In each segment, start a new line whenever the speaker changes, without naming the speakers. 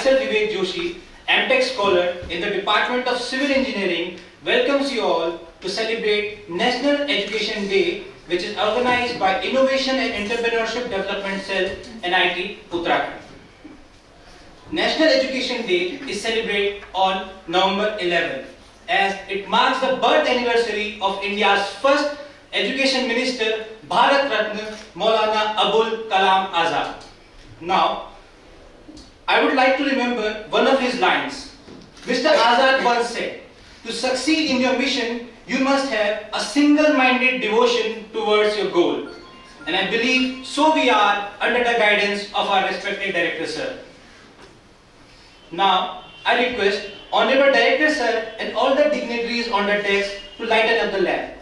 myself Vivek Joshi, MTech scholar in the Department of Civil Engineering, welcomes you all to celebrate National Education Day, which is organized by Innovation and Entrepreneurship Development Cell, NIT, Uttarakhand. National Education Day is celebrated on November 11th, as it marks the birth anniversary of India's first Education Minister, Bharat Ratna Maulana Abul Kalam Azad. Now, I would like to remember one of his lines. Mr. Azad once said, "To succeed in your mission, you must have a single-minded devotion towards your goal." And I believe so we are under the guidance of our respected Director Sir. Now, I request Honorable Director Sir and all the dignitaries on the desk to lighten up the lamp.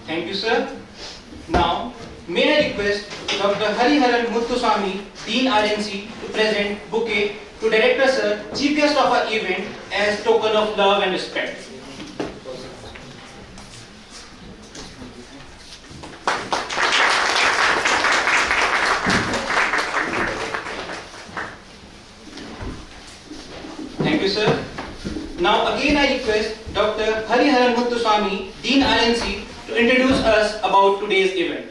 Thank you, sir. Now, may I request Dr. Hariharan Muthuswamy, Dean RNC, to present bouquet to Director Sir, Chief Guest of our event, as token of love and respect. Thank you, sir. Now again I request Dr. Hariharan Muthuswamy, Dean RNC, to introduce us about today's event.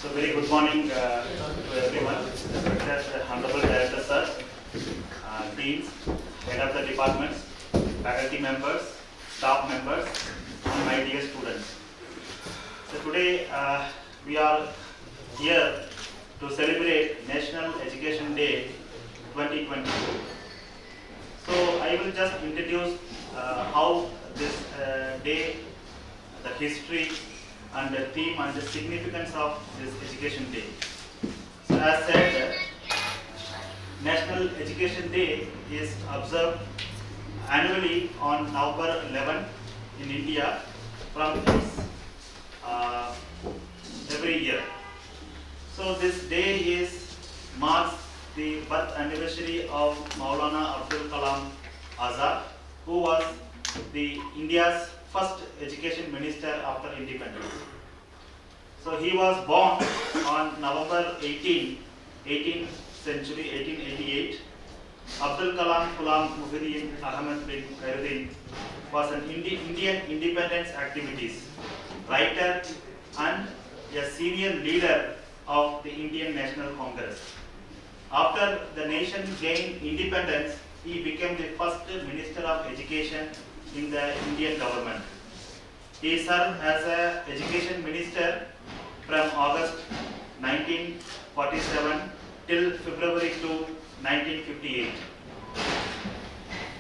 So very good morning to everyone. Honorable Director Sir, Deans, Head of the Departments, Faculty members, Staff members, and my dear students. So today we are here to celebrate National Education Day 2022. So I will just introduce how this day, the history and the theme and the significance of this Education Day. So as said, National Education Day is observed annually on November 11 in India from every year. So this day marks the birth anniversary of Maulana Abdul Kalam Azad, who was the India's first education minister after independence. So he was born on November 18, 18th century, 1888. Abdul Kalam Muhyiddin Ahmed bin Khairuddin was an Indian independence activist, writer, and a senior leader of the Indian National Congress. After the nation gained independence, he became the first Minister of Education in the Indian government. He served as an Education Minister from August 1947 till February 2, 1958.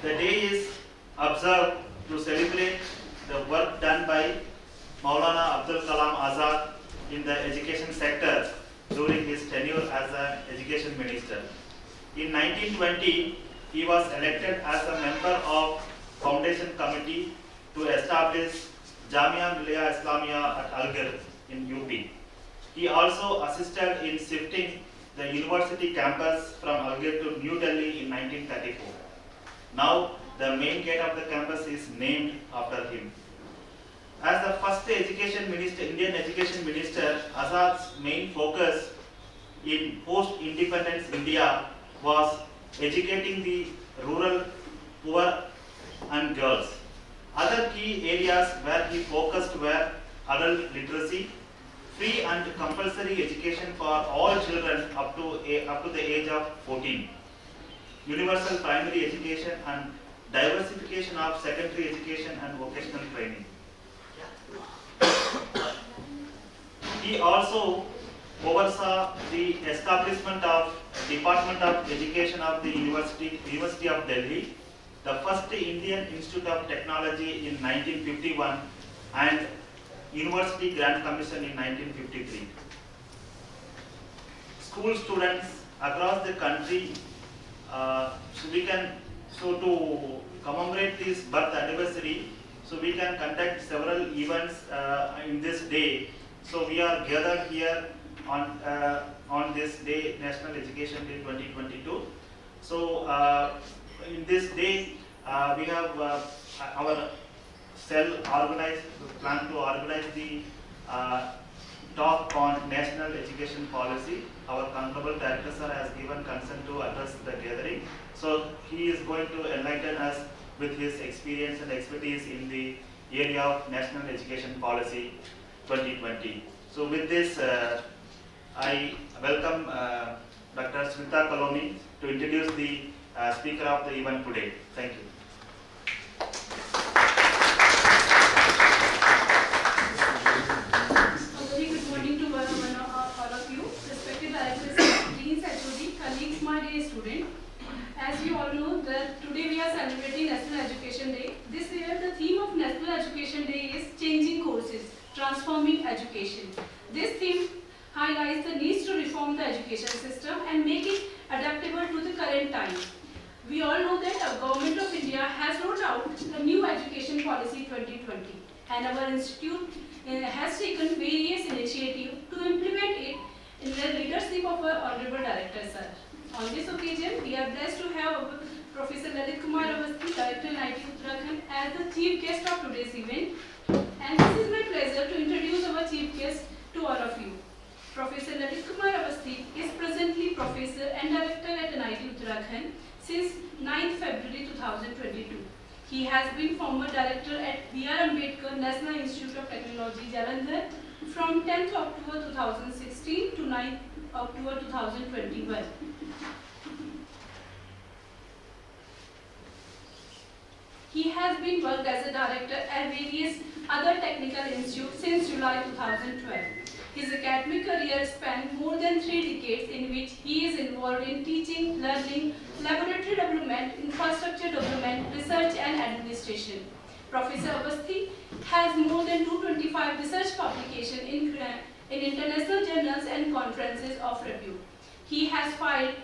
The day is observed to celebrate the work done by Maulana Abdul Kalam Azad in the education sector during his tenure as an education minister. In 1920, he was elected as a member of Foundation Committee to establish established Jamia Millia Islamia at Algar in UP. He also assisted in shifting the university campus from Algar to New Delhi in 1934. Now, the main gate of the campus is named after him. As the first education minister, Indian education minister, Azad's main focus in post-independence India was educating the rural poor and girls. Other key areas where he focused were adult literacy, free and compulsory education for all children up to the age of 14, universal primary education and diversification of secondary education and vocational training. He also oversaw the establishment of Department of Education of the University of Delhi, the first Indian Institute of Technology in 1951 and University Grand Commission in 1953. School students across the country, to commemorate this birth anniversary, so we can conduct several events in this day. So we are gathered here on this day, National Education Day 2022. So in this day, we have our cell organized, plan to organize the talk on national education policy. Our Honorable Director Sir has given consent to address the gathering. So he is going to enlighten us with his experience and expertise in the area of national education policy 2020. So with this, I welcome Dr. Smita Kalomi to introduce the speaker of the event today. Thank you.
A very good morning to all of you, respected directors, deans, HOD, colleagues, my dear student. As you all know that today we are celebrating National Education Day. This year the theme of National Education Day is changing courses, transforming education. This theme highlights the needs to reform the education system and make it adaptable to the current times. We all know that the Government of India has rolled out the new Education Policy 2020 and our institute has taken various initiatives to implement it in the leadership of our Honorable Director Sir. On this occasion, we are blessed to have Professor Lalit Kumar Avasthi, Director NIT Uttarakhand, as the chief guest of today's event. And this is my pleasure to introduce our chief guest to all of you. Professor Lalit Kumar Avasthi is presently Professor and Director at NIT Uttarakhand since 9th February 2022. He has been former Director at B.R. Ambedkar National Institute of Technology, Jalandhar from 10th October 2016 to 9th October 2021. He has been worked as a director at various other technical institutes since July 2012. His academic career spanned more than 3 decades in which he is involved in teaching, learning, laboratory development, infrastructure development, research and administration. Professor Avasthi has more than 225 research publications in international journals and conferences of review. He has filed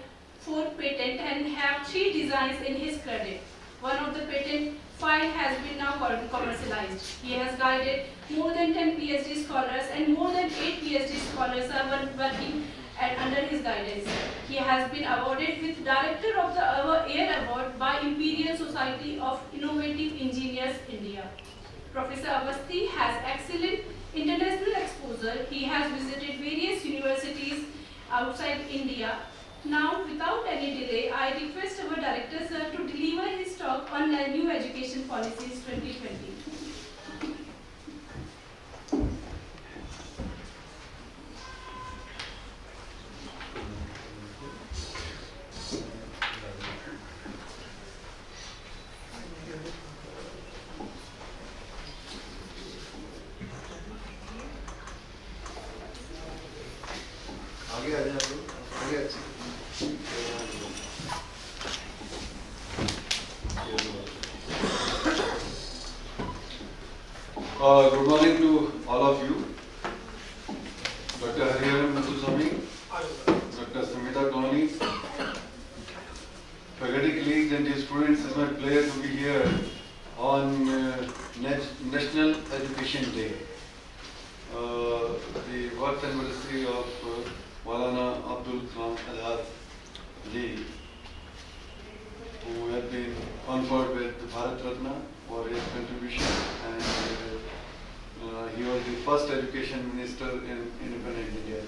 4 patents and have 3 designs in his credit. One of the patent file has been now commercialized. He has guided more than 10 PhD scholars and more than 8 PhD scholars are working under his guidance. He has been awarded with Director of the Year Award by Imperial Society of Innovative Engineers, India. Professor Avasthi has excellent international exposure. He has visited various universities outside India. Now, without any delay, I request our Director Sir to deliver his talk on the new education policies 2020.
आगे आ जाओ आगे अच्छी
Good morning to all of you. Dr. Hariharan Muthuswamy, Dr. Smita Dhoni, faculty colleagues and dear students, it's my pleasure to be here on National Education Day. The birth anniversary of Maulana Abdul Kalam Azad ji, who had been conferred with the Bharat Ratna for his contribution, and he was the first education minister in independent India.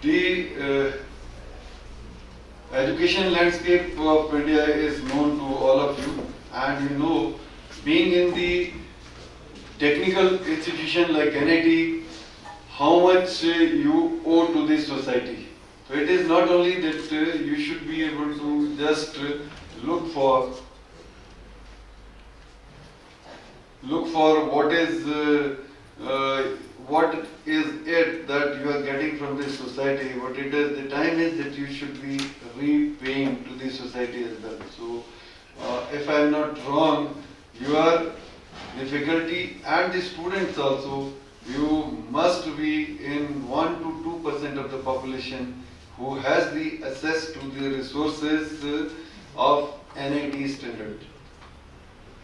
The education landscape of India is known to all of you, and you know, being in the technical institution like NIT, how much you owe to the society. So it is not only that you should be able to just look for what is it that you are getting from this society. What it is, the time is that you should be repaying to the society as well. So if I am not wrong, you are the faculty and the students also, you must be in 1 to 2% of the population who has the access to the resources of NIT standard.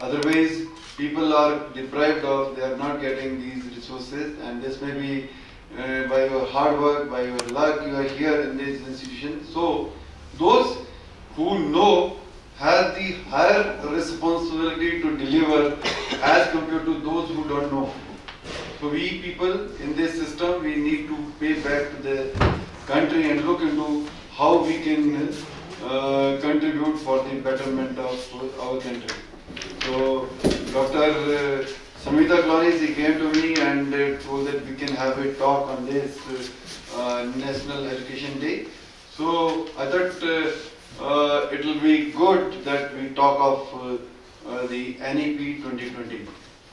Otherwise, people are deprived of, they are not getting these resources, and this may be by your hard work, by your luck, you are here in this institution. So, those who know have the higher responsibility to deliver as compared to those who don't know. So, we people in this system, we need to pay back to the country and look into how we can contribute for the betterment of our country. So, Dr. Samita Klonis, he came to me and told that we can have a talk on this National Education Day. So, I thought it will be good that we talk of the NEP 2020,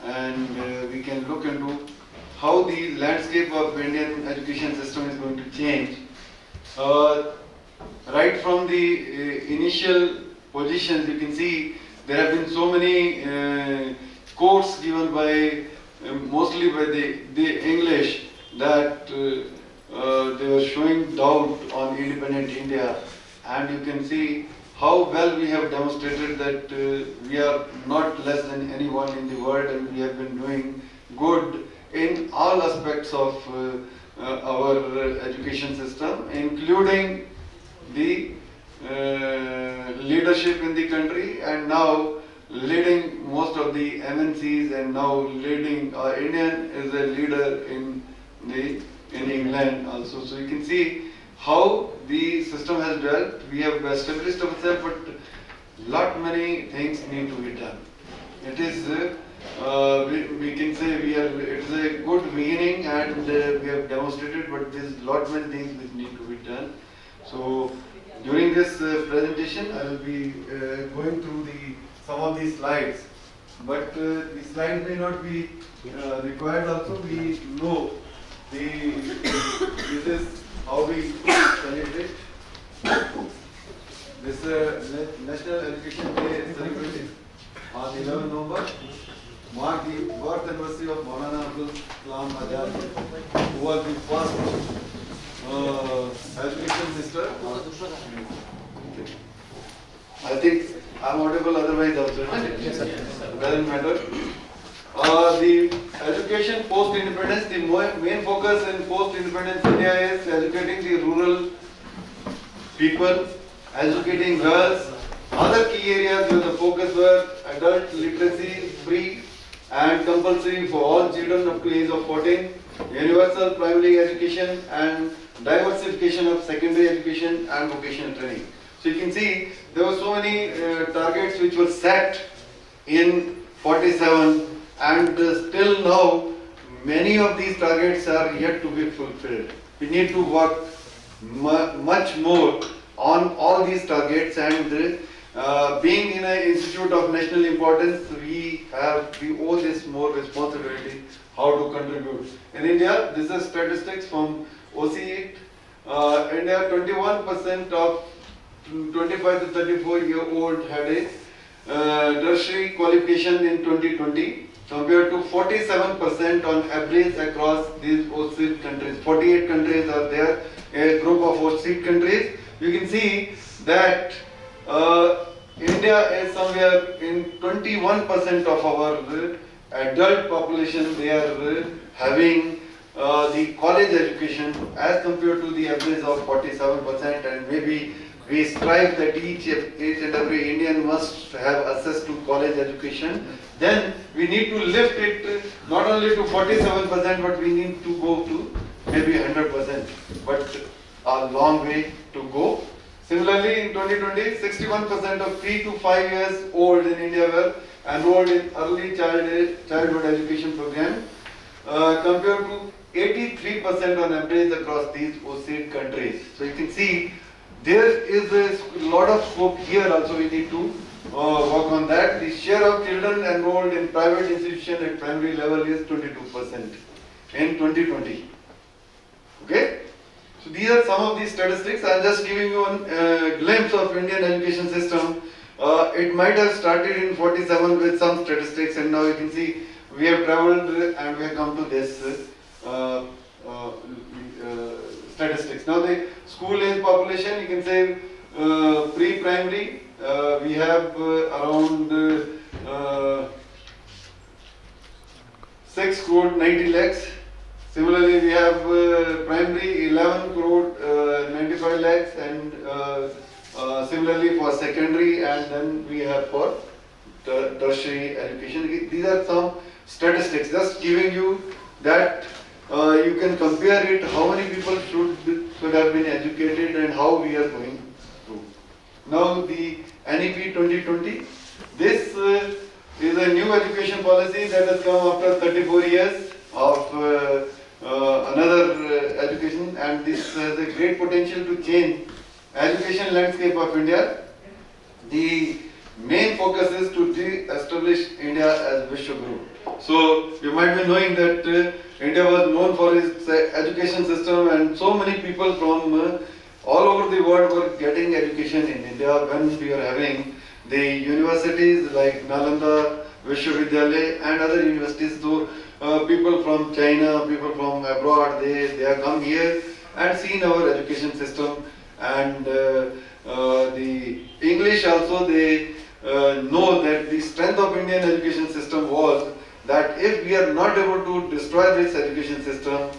and we can look into how the landscape of Indian education system is going to change. Right from the initial positions, you can see there have been so many quotes given by mostly by the English that they were showing doubt on independent India, and you can see how well we have demonstrated that we are not less than anyone in the world, and we have been doing good in all aspects of our education system, including the leadership in the country, and now leading most of the MNCs, and now leading Indian is a leader in England also. So you can see how the system has developed. We have established ourselves, but lot many things need to be done. It is we can say it is a good beginning, and we have demonstrated, but there is lot many things which need to be done. So during this presentation, I will be going through some of these slides, but the slides may not be required also. We know this is how we celebrate this National Education Day is celebrated on 11 November, mark the birth anniversary of Maulana Abdul Kalam Azad, who was the first education minister. I think I am audible, otherwise also doesn't matter. The education post-independence, the main focus in post-independence India is educating the rural people, educating girls. Other key areas where the focus were adult literacy, free and compulsory for all children up to age of 14, universal primary education, and diversification of secondary education and vocational training. So you can see there were so many targets which were set in 47, and still now many of these targets are yet to be fulfilled. We need to work much more on all these targets, and being in an institute of national importance, we owe this more responsibility how to contribute. In India, this is statistics from OCE. India, 21% of 25 to 34-year-old had a tertiary qualification in 2020, compared to 47% on average across these OCE countries. 48 countries are there, a group of OCE countries. You can see that India is somewhere in 21% of our adult population. They are having the college education as compared to the average of 47%, and maybe we strive that each and every Indian must have access to college education. Then we need to lift it not only to 47%, but we need to go to maybe 100%, but a long way to go. Similarly, in 2020, 61% of 3 to 5 years old in India were enrolled in early childhood education program, compared to 83% on average across these OCD countries. So you can see there is a lot of scope here. Also, we need to work on that. The share of children enrolled in private institution at primary level is 22% in 2020. Okay. So these are some of the statistics. I am just giving you a glimpse of Indian education system. It might have started in 47 with some statistics, and now you can see we have traveled and we have come to this statistics. Now the school age population, you can say pre-primary, we have around 6 crore 90 lakhs. Similarly, we have primary 11 crore 95 lakhs, and similarly for secondary, and then we have for tertiary education. These are some statistics, just giving you that you can compare it, how many people should have been educated and how we are going through. Now the NEP 2020, this is a new education policy that has come after 34 years of another education, and this has a great potential to change education landscape of India. The main focus is to establish India as Vishwaguru. So you might be knowing that India was known for its education system, and so many people from all over the world were getting education in India when we are having the universities like Nalanda, Vishwavidyalaya and other universities. So people from China, people from abroad, they have come here and seen our education system, and the English also, they know that the strength of Indian education system was that if we are not able to destroy this education system,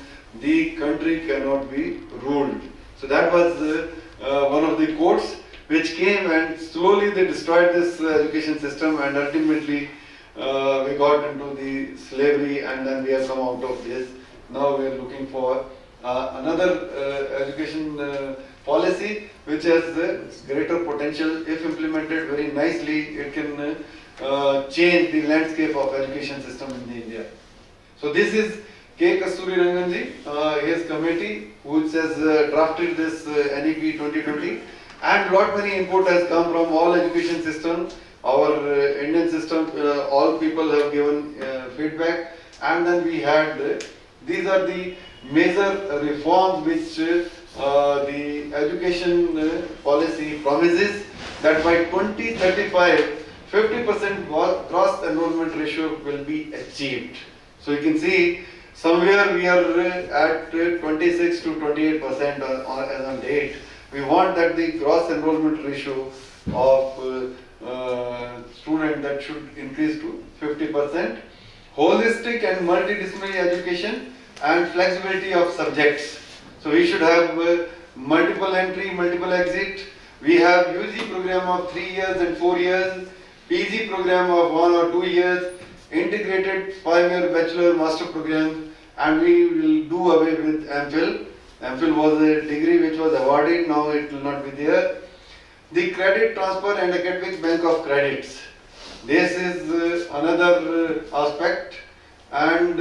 the country cannot be ruled. So that was one of the quotes which came, and slowly they destroyed this education system, and ultimately we got into the slavery, and then we have come out of this. Now we are looking for another education policy which has greater potential. If implemented very nicely, it can change the landscape of education system in India. So this is K. Kasturi Ranganji, his committee, which has drafted this NEP 2020, and lot many input has come from all education systems. Our Indian system, all people have given feedback, and then we had these are the major reforms which the education policy promises, that by 2035 50% gross enrollment ratio will be achieved. So you can see somewhere we are at 26 to 28% as on date. We want that the gross enrollment ratio of student that should increase to 50%. Holistic and multidisciplinary education and flexibility of subjects. So we should have multiple entry, multiple exit. We have UG program of 3 years and 4 years, PG program of 1 or 2 years, integrated 5-year bachelor master program, and we will do away with MPhil. MPhil was a degree which was awarded, now it will not be there. The credit transfer and academic bank of credits. This is another aspect, and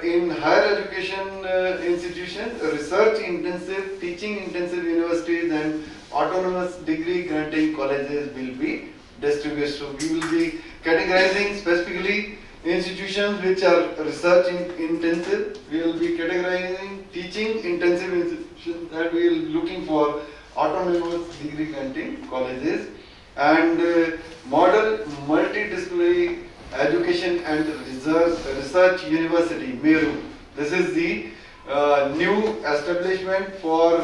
in higher education institutions, research intensive, teaching intensive universities and autonomous degree granting colleges will be distributed. So we will be categorizing specifically institutions which are research intensive. We will be categorizing teaching intensive institutions, and we will be looking for autonomous degree granting colleges, and model multidisciplinary education and research university, MERU. This is the new establishment for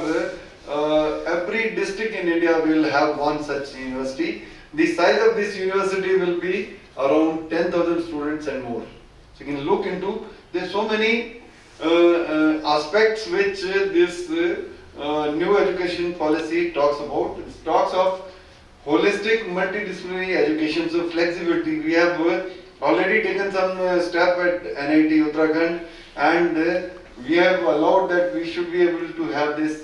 every district in India will have one such university. The size of this university will be around 10,000 students and more. So you can look into, there's so many aspects which this new education policy talks about. It talks of holistic multidisciplinary education, so flexibility. We have already taken some step at NIT Uttarakhand, and we have allowed that we should be able to have this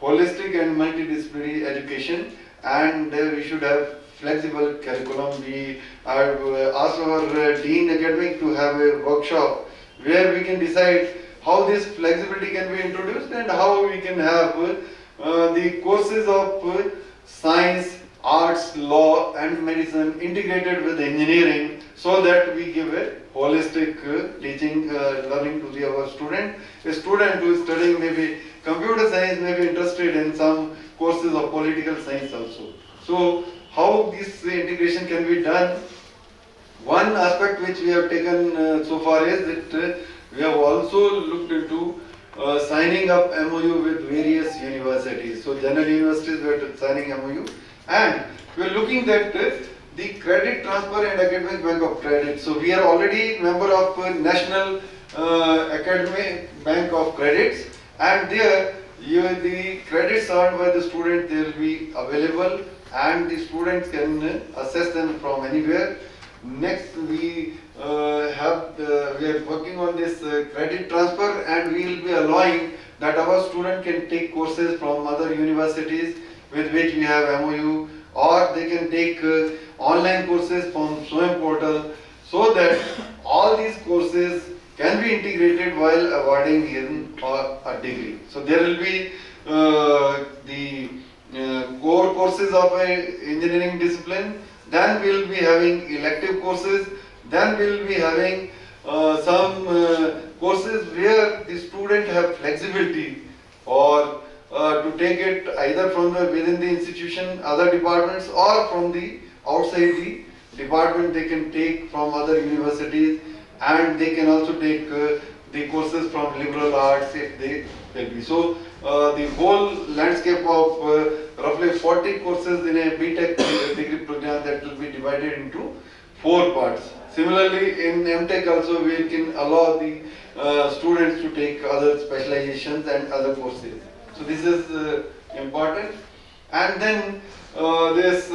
holistic and multidisciplinary education, and we should have flexible curriculum. We have asked our Dean Academic to have a workshop where we can decide how this flexibility can be introduced and how we can have the courses of science, arts, law and medicine integrated with engineering, so that we give a holistic teaching learning to our student. A student who is studying maybe computer science may be interested in some courses of political science also. So how this integration can be done? One aspect which we have taken so far is that we have also looked into signing up MOU with various universities. So general universities were signing MOU, and we are looking at the credit transfer and academic bank of credit. So we are already member of National Academic Bank of Credits, and there the credits earned by the student, they will be available and the students can assess them from anywhere. Next we we are working on this credit transfer, and we will be allowing that our student can take courses from other universities with which we have MOU, or they can take online courses from SWAYAM portal, so that all these courses can be integrated while awarding him a degree. So there will be the core courses of a engineering discipline, then we will be having elective courses, then we will be having some courses where the student have flexibility or to take it either from within the institution, other departments, or from the outside the department. They can take from other universities, and they can also take the courses from liberal arts if they will be. So the whole landscape of roughly 40 courses in a BTech degree program, that will be divided into 4 parts. Similarly, in MTech also we can allow the students to take other specializations and other courses. So this is important. And then this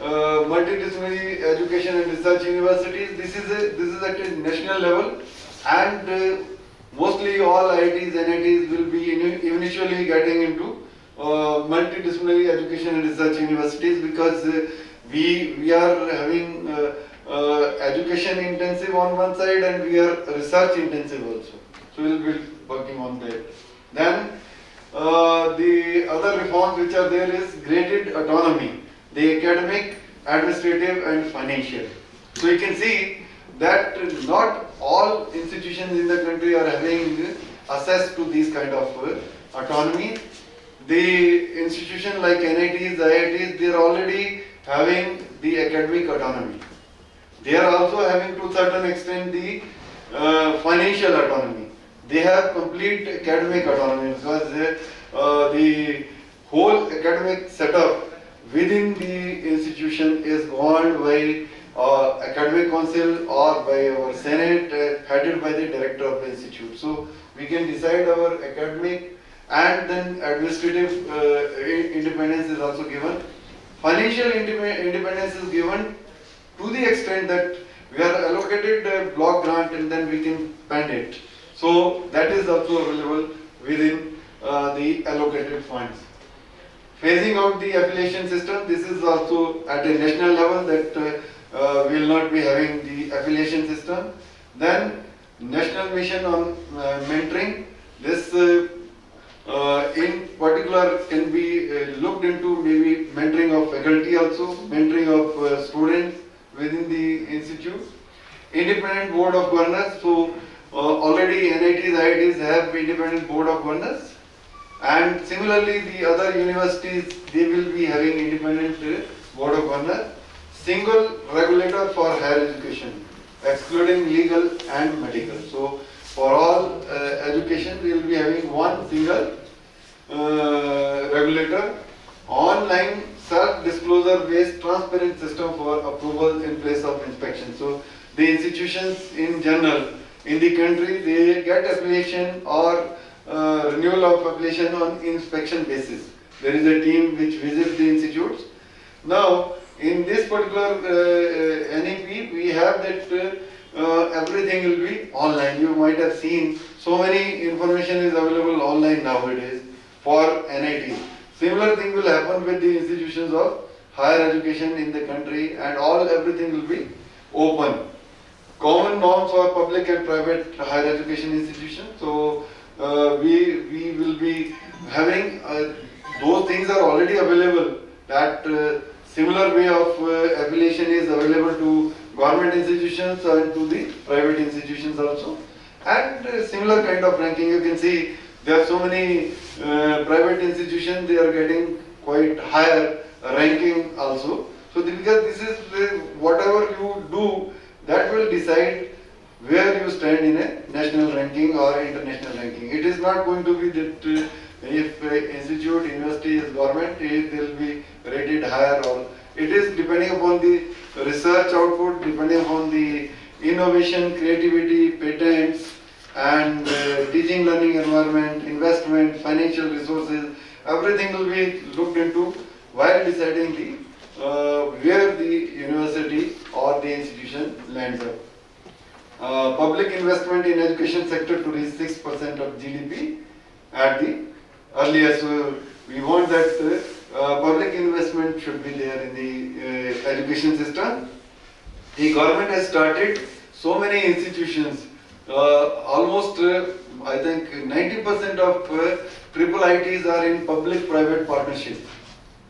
multidisciplinary education and research universities, this is at a national level, and mostly all IITs, NITs will be initially getting into multidisciplinary education and research universities, because we are having education intensive on one side, and we are research intensive also. So we will be working on that. Then the other reforms which are there is graded autonomy, the academic, administrative and financial. So you can see that not all institutions in the country are having access to these kind of autonomy. The institution like NITs, IITs, they are already having the academic autonomy. They are also having to a certain extent the financial autonomy. They have complete academic autonomy, because the whole academic setup within the institution is governed by academic council or by our senate, headed by the director of the institute. So we can decide our academic, and then administrative independence is also given. Financial independence is given to the extent that we are allocated a block grant, and then we can spend it. So that is also available within the allocated funds. Phasing out the affiliation system, this is also at a national level, that we will not be having the affiliation system. Then national mission on mentoring, this in particular can be looked into, maybe mentoring of faculty also, mentoring of students within the institute. Independent board of governors, so already NITs, IITs have independent board of governors, and similarly the other universities, they will be having independent board of governors. Single regulator for higher education, excluding legal and medical. So for all education, we will be having one single regulator, online self-disclosure based transparent system for approval in place of inspection. So the institutions in general in the country, they get affiliation or renewal of affiliation on inspection basis. There is a team which visits the institutes. Now, in this particular NEP, we have that everything will be online. You might have seen so many information is available online nowadays for NIT. Similar thing will happen with the institutions of higher education in the country, and everything will be open. Common norms for public and private higher education institutions. So we will be having those things are already available. That similar way of affiliation is available to government institutions and to the private institutions also. And similar kind of ranking, you can see there are so many private institutions, they are getting quite higher ranking also. So because this is whatever you do, that will decide where you stand in a national ranking or international ranking. It is not going to be that if institute, university is government, it will be rated higher, or it is depending upon the research output, depending upon the innovation, creativity, patents, and teaching learning environment, investment, financial resources, everything will be looked into while deciding the where the university or the institution lands up. Public investment in education sector to reach 6% of GDP at the earliest. So we want that public investment should be there in the education system. The government has started so many institutions. Almost I think 90% of triple ITs are in public-private partnership.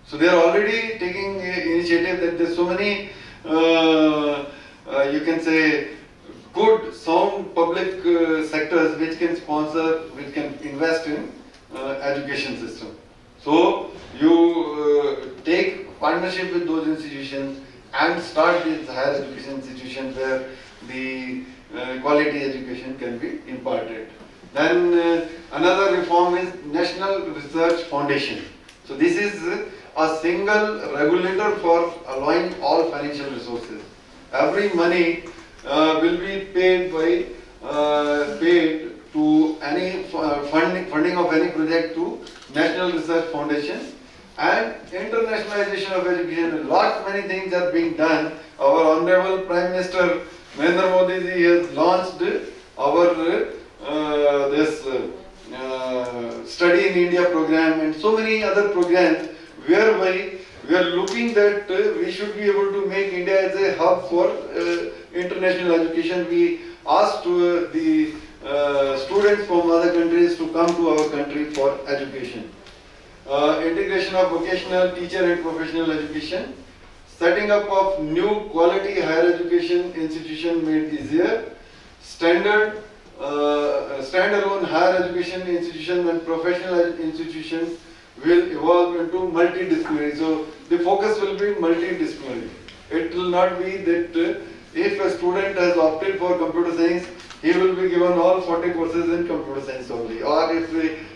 So they are already taking initiative that there's so many, you can say, good, sound public sectors which can sponsor, which can invest in education system. So you take partnership with those institutions and start with higher education institutions where the quality education can be imparted. Then another reform is National Research Foundation. So this is a single regulator for allowing all financial resources. Every money will be paid to any funding of any project to National Research Foundation, and internationalization of education. Many things are being done. Our Honorable Prime Minister Narendra Modi ji has launched our this Study in India program and so many other programs whereby we are looking that we should be able to make India as a hub for international education. We asked the students from other countries to come to our country for education. Integration of vocational, teacher and professional education. Setting up of new quality higher education institution made easier. Standalone higher education institutions and professional institutions will evolve into multidisciplinary. So the focus will be multidisciplinary. It will not be that if a student has opted for computer science, he will be given all 40 courses in computer science only. Or if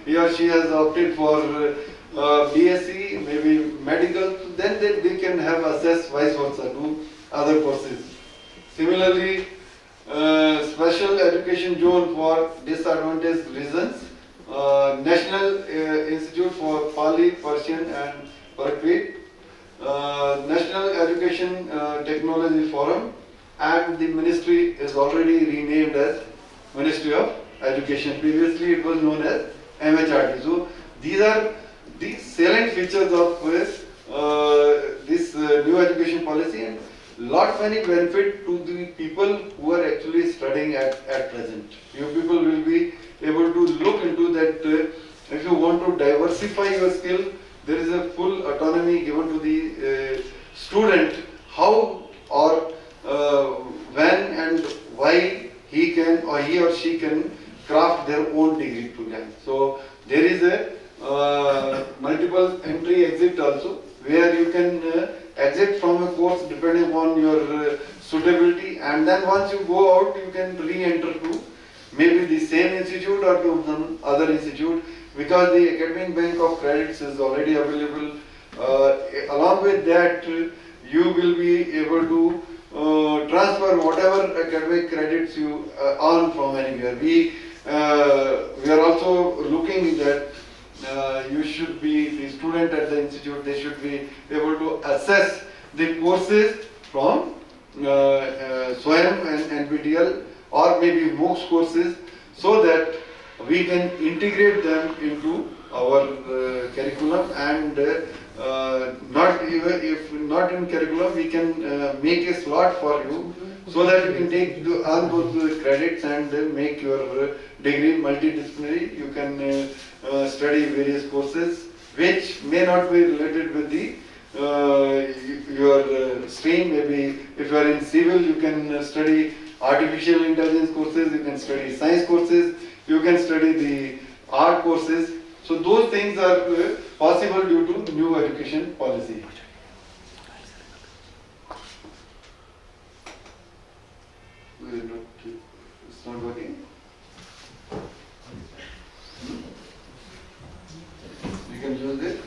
he or she has opted for BSc, maybe medical, then they can have access vice versa to other courses. Similarly, special education zone for disadvantaged regions, National Institute for Pali, Persian and Prakrit, National Education Technology Forum, and the ministry is already renamed as Ministry of Education. Previously it was known as MHRD. So these are the salient features of this new education policy, and many benefit to the people who are actually studying at present. You people will be able to look into that. If you want to diversify your skill, there is a full autonomy given to the student how or when and why he can or he or she can craft their own degree program. So there is a multiple entry exit also, where you can exit from a course depending on your suitability, and then once you go out you can re-enter to maybe the same institute or to some other institute, because the academic bank of credits is already available. Along with that, you will be able to transfer whatever academic credits you earn from anywhere. We are also looking that you should be, the student at the institute, they should be able to assess the courses from SWAYAM and NPTEL or maybe MOOCs courses, so that we can integrate them into our curriculum, and not even if not in curriculum, we can make a slot for you so that you can take earn those credits and make your degree multidisciplinary. You can study various courses which may not be related with the your stream. Maybe if you are in civil, you can study artificial intelligence courses, you can study science courses, you can study the art courses. So those things are possible due to new education policy. It's not working. You can use it.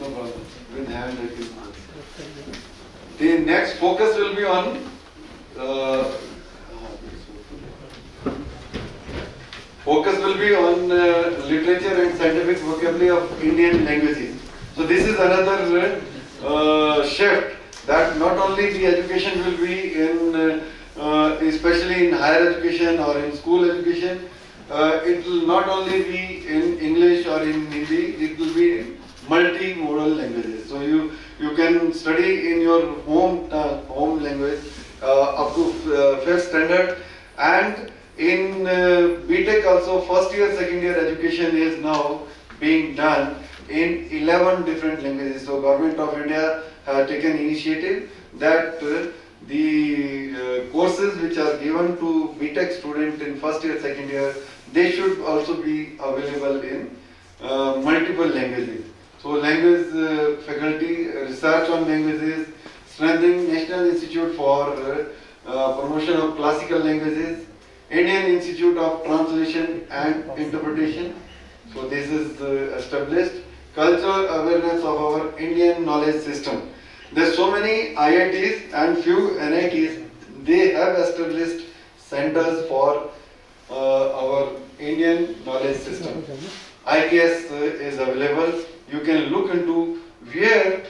No problem. With hand I can do it. The next focus will be on literature and scientific vocabulary of Indian languages. So this is another shift, that not only the education will be in, especially in higher education or in school education, it will not only be in English or in Hindi, it will be in multimodal languages. So you can study in your home language up to 5th standard, and in BTech also first year, second year education is now being done in 11 different languages. So Government of India has taken initiative that the courses which are given to BTech student in first year, second year, they should also be available in multiple languages. So language faculty, research on languages, strengthening National Institute for Promotion of Classical Languages, Indian Institute of Translation and Interpretation. So this is established. Cultural awareness of our Indian knowledge system. There are so many IITs and few NITs, they have established centers for our Indian knowledge system. IKS is available. You can look into where,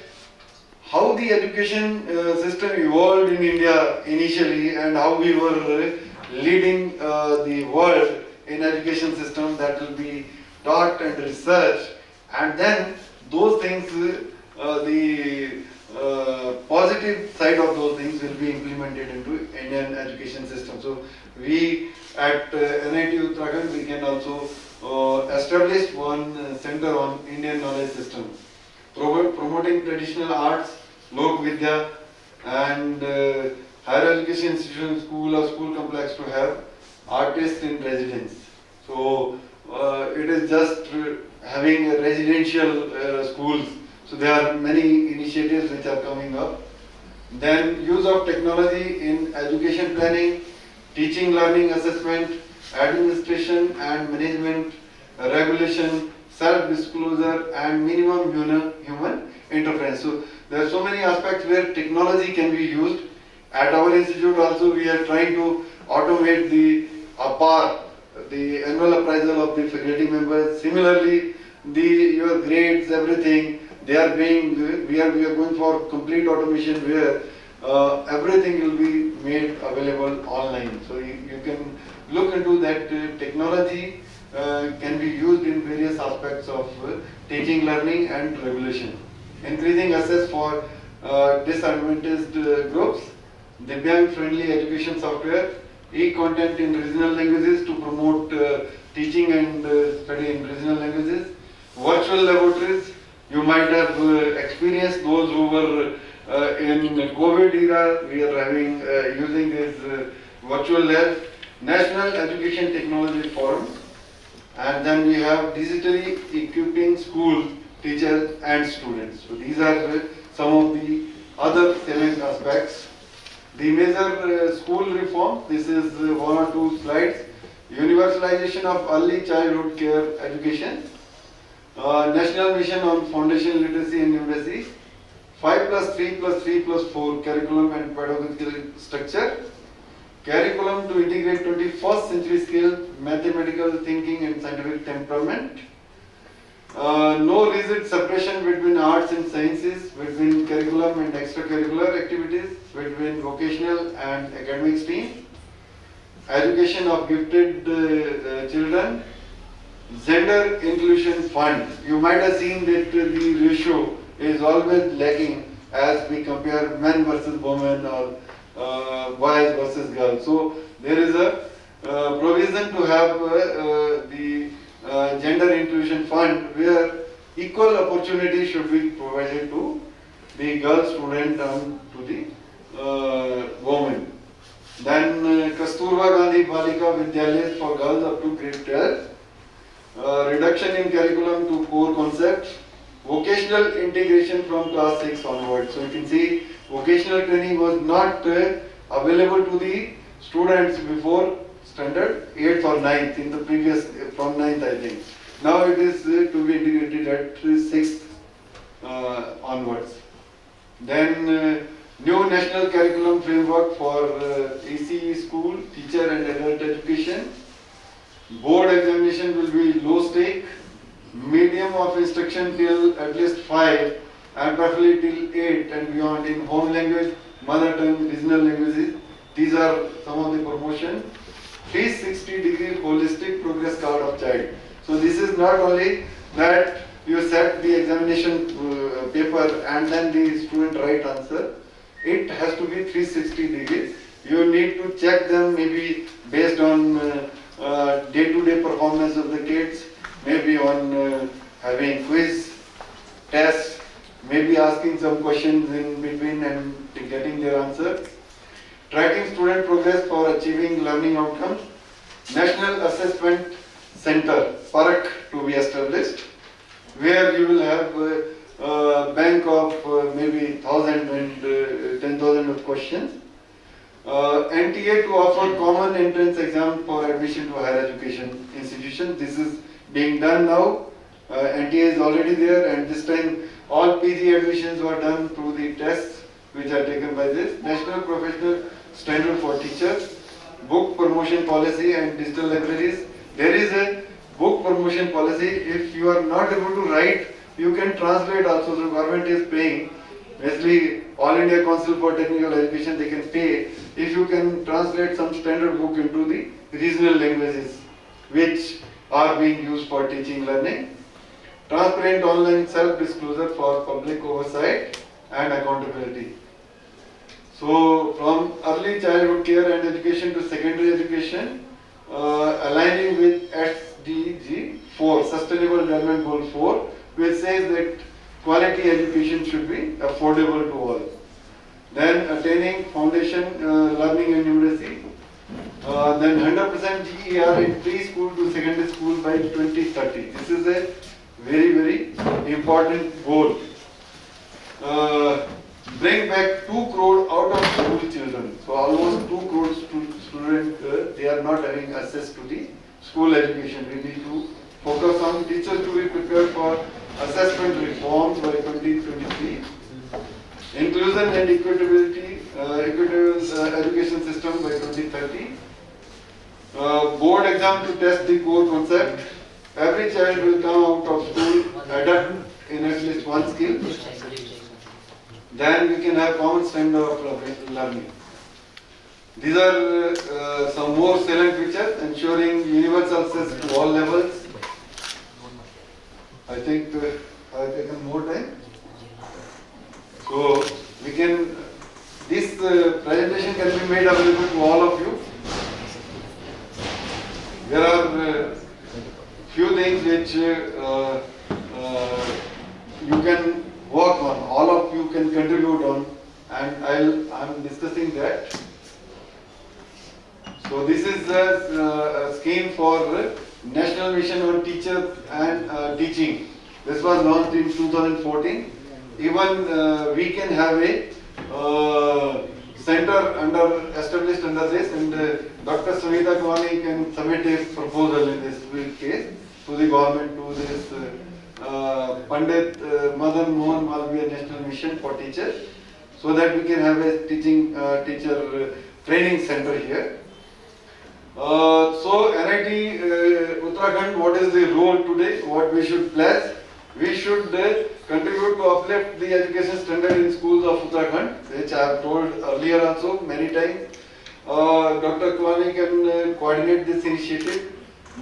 how the education system evolved in India initially, and how we were leading the world in education system that will be taught and researched, and then those things, the positive side of those things will be implemented into Indian education system. So we at NIT Uttarakhand, we can also establish one center on Indian knowledge system, promoting traditional arts, Lok Vidya, and higher education institution, school or school complex to have artists in residence. So it is just having a residential schools. So there are many initiatives which are coming up. Then use of technology in education planning, teaching, learning, assessment, administration and management, regulation, self-disclosure and minimum human interference. So there are so many aspects where technology can be used. At our institute also we are trying to automate the APAR, the annual appraisal of the faculty members. Similarly, your grades, everything, they are being, we are going for complete automation where everything will be made available online. So you can look into that. Technology can be used in various aspects of teaching, learning and regulation. Increasing access for disadvantaged groups, Divyang friendly education software, e-content in regional languages to promote teaching and study in regional languages, virtual laboratories. You might have experienced those who were in COVID era. We are having using this virtual lab, National Education Technology Forum, and then we have digitally equipping schools, teachers and students. So these are some of the other salient aspects. The major school reform, this is one or two slides. Universalization of early childhood care education, National Mission on Foundation Literacy and Numeracy, 5+3+3+4 curriculum and pedagogical structure, curriculum to integrate 21st century skills, mathematical thinking and scientific temperament, no rigid separation between arts and sciences, between curriculum and extracurricular activities, between vocational and academic streams, education of gifted children, gender inclusion fund. You might have seen that the ratio is always lacking as we compare men versus women or boys versus girls. So there is a provision to have the gender inclusion fund where equal opportunity should be provided to the girl student and to the woman. Then Kasturba Gandhi Balika Vidyalayas for girls up to grade 12. Reduction in curriculum to core concepts. Vocational integration from class 6 onwards. So you can see vocational training was not available to the students before standard 8th or 9th in the previous, from 9th I think. Now it is to be integrated at 6th onwards. Then new national curriculum framework for ECE school, teacher and adult education. Board examination will be low stake. Medium of instruction till at least 5 and preferably till 8 and beyond in home language, mother tongue, regional languages. These are some of the promotion. 360-degree holistic progress card of child. So this is not only that you set the examination paper and then the student write answer. It has to be 360 degrees. You need to check them maybe based on day-to-day performance of the kids, maybe on having quiz, tests, maybe asking some questions in between and getting their answer. Tracking student progress for achieving learning outcomes. National Assessment Center, PARC, to be established, where you will have a bank of maybe 1,000 and 10,000 of questions. NTA to offer common entrance exam for admission to higher education institution. This is being done now. NTA is already there, and this time all PG admissions were done through the tests which are taken by this. National Professional Standard for Teachers, book promotion policy and digital libraries. There is a book promotion policy. If you are not able to write, you can translate also. The government is paying. Basically, All India Council for Technical Education, they can pay if you can translate some standard book into the regional languages which are being used for teaching learning. Transparent online self-disclosure for public oversight and accountability. So from early childhood care and education to secondary education, aligning with SDG 4, Sustainable Development Goal 4, which says that quality education should be affordable to all. Then attaining foundation learning and numeracy. Then 100% GER in preschool to secondary school by 2030. This is a very, very important goal. Bring back 2 crore out of school children. So almost 2 crore students, they are not having access to the school education. We need to focus on teachers to be prepared for assessment reforms by 2023. Inclusion and equitability, equitable education system by 2030. Board exam to test the core concept. Every child will come out of school adept in at least one skill. Then we can have common standard of learning. These are some more salient features, ensuring universal access to all levels. I think I have taken more time. So we can, this presentation can be made available to all of you. There are few things which you can work on, all of you can contribute on, and I'm discussing that. So this is a scheme for National Mission on Teacher and Teaching. This was launched in 2014. Even we can have a center established under this, and Dr. Sunita Kwani can submit a proposal in this case to the government, to this Pandit Madan Mohan Malviya National Mission for Teachers, so that we can have a teacher training center here. So NIT Uttarakhand, what is the role today? What we should pledge? We should contribute to uplift the education standard in schools of Uttarakhand, which I have told earlier also many times. Dr. Kwani can coordinate this initiative.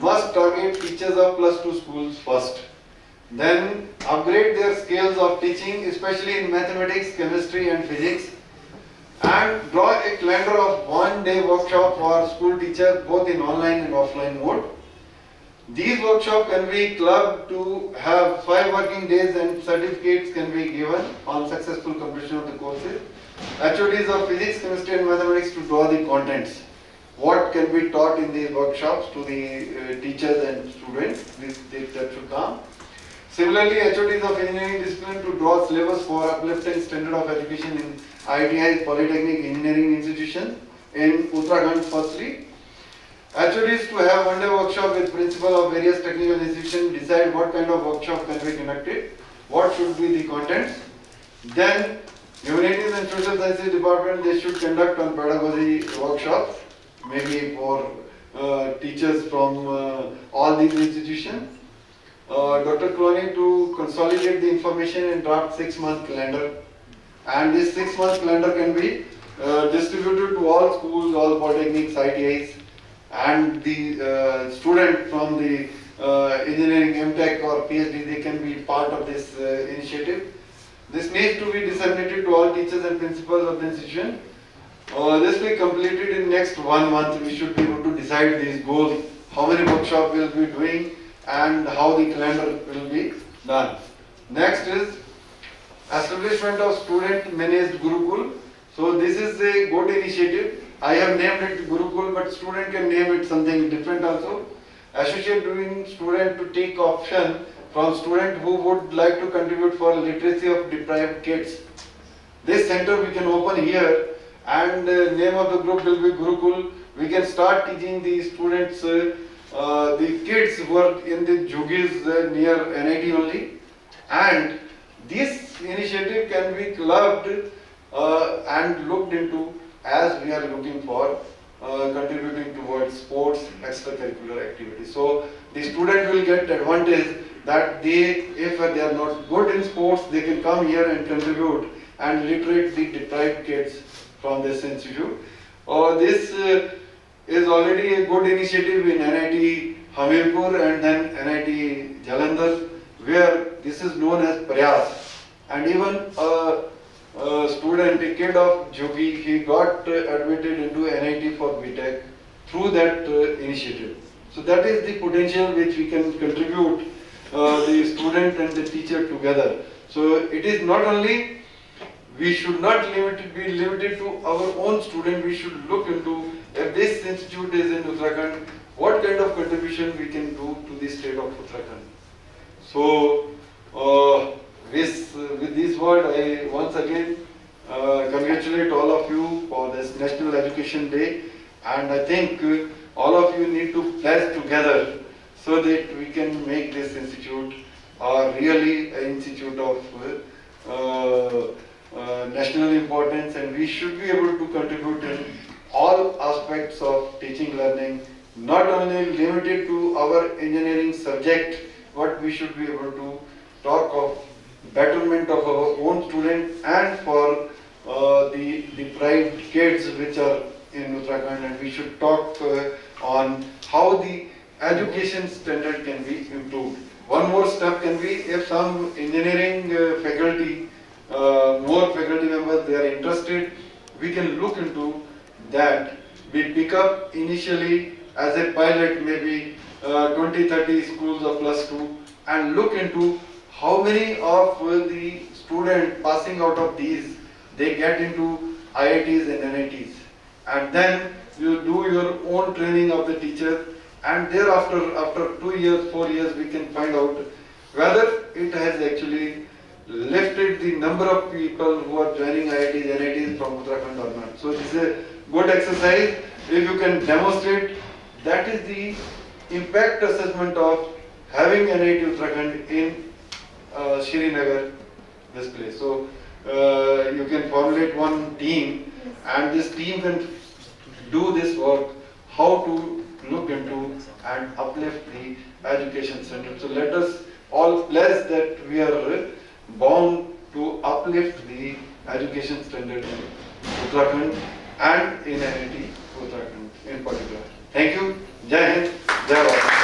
Must target teachers of +2 schools first. Then upgrade their skills of teaching, especially in mathematics, chemistry and physics. And draw a calendar of one-day workshop for school teachers both in online and offline mode. These workshops can be clubbed to have 5 working days, and certificates can be given on successful completion of the courses. HODs of physics, chemistry and mathematics to draw the contents. What can be taught in these workshops to the teachers and students that should come. Similarly, HODs of engineering discipline to draw syllabus for uplifting standard of education in IITIs, polytechnic engineering institutions in Uttarakhand firstly. HODs to have one-day workshop with principal of various technical institutions, decide what kind of workshop can be conducted, what should be the contents. Then humanities and social sciences department, they should conduct on pedagogy workshops, maybe for teachers from all these institutions. Dr. Cloney to consolidate the information and draft 6-month calendar, and this 6-month calendar can be distributed to all schools, all polytechnics, ITIs, and the student from the engineering, MTech or PhD, they can be part of this initiative. This needs to be disseminated to all teachers and principals of the institution. This will be completed in next 1 month. We should be able to decide these goals, how many workshops we will be doing and how the calendar will be done. Next is establishment of student managed Gurukul. So this is a good initiative. I have named it Gurukul, but student can name it something different also. Associate doing student to take option from student who would like to contribute for literacy of deprived kids. This center we can open here, and the name of the group will be Gurukul. We can start teaching the students, the kids who are in the Jugis near NIT only, and this initiative can be clubbed and looked into as we are looking for contributing towards sports, extracurricular activities. So the student will get advantage that if they are not good in sports, they can come here and contribute and literate the deprived kids from this institute. This is already a good initiative in NIT Hamirpur and then NIT Jalandhar, where this is known as Prayas. And even a student, a kid of Jogi, he got admitted into NIT for BTech through that initiative. So that is the potential which we can contribute, the student and the teacher together. So it is not only, we should not be limited to our own student, we should look into if this institute is in Uttarakhand, what kind of contribution we can do to the state of Uttarakhand. So with this word, I once again congratulate all of you for this National Education Day, and I think all of you need to pledge together so that we can make this institute really an institute of national importance, and we should be able to contribute in all aspects of teaching learning, not only limited to our engineering subject, but we should be able to talk of betterment of our own students and for the deprived kids which are in Uttarakhand, and we should talk on how the education standard can be improved. One more step can be, if some engineering faculty, more faculty members, they are interested, we can look into that. We pick up initially as a pilot maybe 20-30 schools of +2 and look into how many of the students passing out of these, they get into IITs and NITs. And then you do your own training of the teachers, and thereafter, after 2 years, 4 years, we can find out whether it has actually lifted the number of people who are joining IITs, NITs from Uttarakhand or not. So this is a good exercise. If you can demonstrate, that is the impact assessment of having NIT Uttarakhand in Srinagar, this place. So you can formulate one team, and this team can do this work, how to look into and uplift the education standard. So let us all pledge that we are bound to uplift the education standard in Uttarakhand and in NIT Uttarakhand in particular. Thank you. Jai Hind, Jai Bharat.